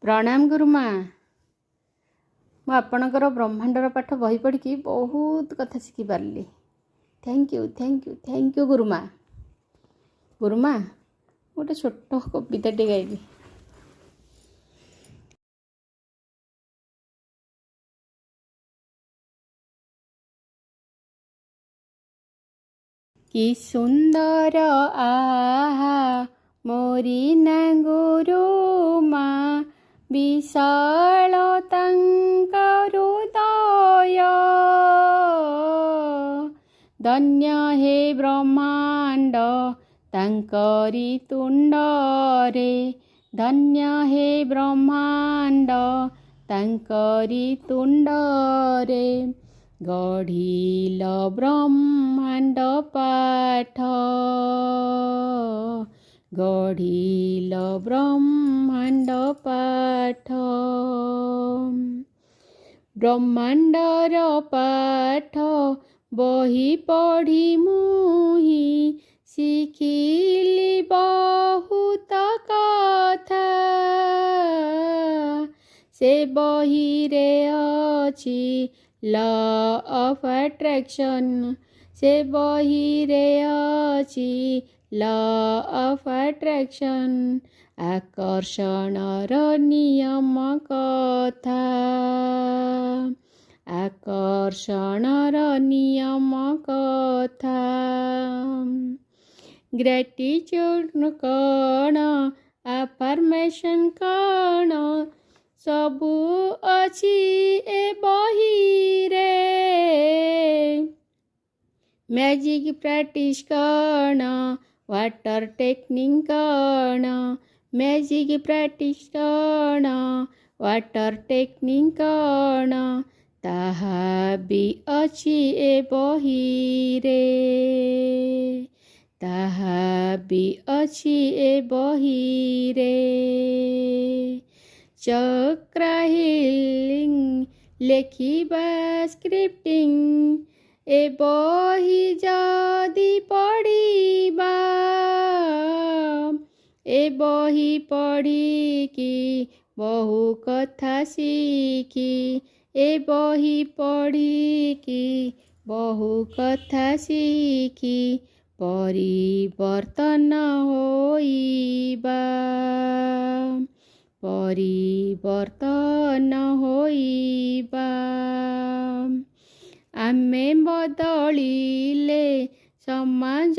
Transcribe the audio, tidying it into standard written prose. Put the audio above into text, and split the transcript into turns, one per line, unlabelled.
प्रणाम गुरुमा। मु आपणकर ब्रह्मांडर पाठ बही पढ़ी बहुत कथा शिखी पारि। Thank you thank you thank you गुरुमा। गुरुमा गोटे छोट कविताटे गाइबी। कि सुंदर आहा मोरी ना गुरुमा, विशाल तांक हृदय। धन्य हे ब्रह्मांड तांकरी तुंड रे, धन्य हे ब्रह्मांड तांकरी तुंड रे। गढ़िल ब्रह्मांड पाठ, गढ़िल ब्रह्मांड पाठ। ब्रह्मांडर पाठ बही पढ़ी मुही, शिखिली बहुत कथा। से बही रे अछि लॉ ऑफ अट्रैक्शन, से बही रे अछि लॉ ऑफ अट्रैक्शन। आकर्षणर नियम कथा, आकर्षणर नियम कथा। ग्रेटिट्यूड कण, अफर्मेशन कण, सबु अछि ए बही रे। मैजिक प्रैक्टिस कण, वाटर टेक्निक कण, मैजिक प्रैक्टिस कण, वाटर टेक्निक कण। ताहा भी अछि ए बही रे, ताहा भी अछि ए बही रे। चक्र हिलिंग लेखिबा स्क्रिप्टिंग, ए बही जदि पढ़िबा। ए बही पढ़िकी बहु कथा शिखी, ए बही पढ़िकी बहु कथा शिखी। परिवर्तन होइबा, परिवर्तन होइबा। आमे बदलिले समाज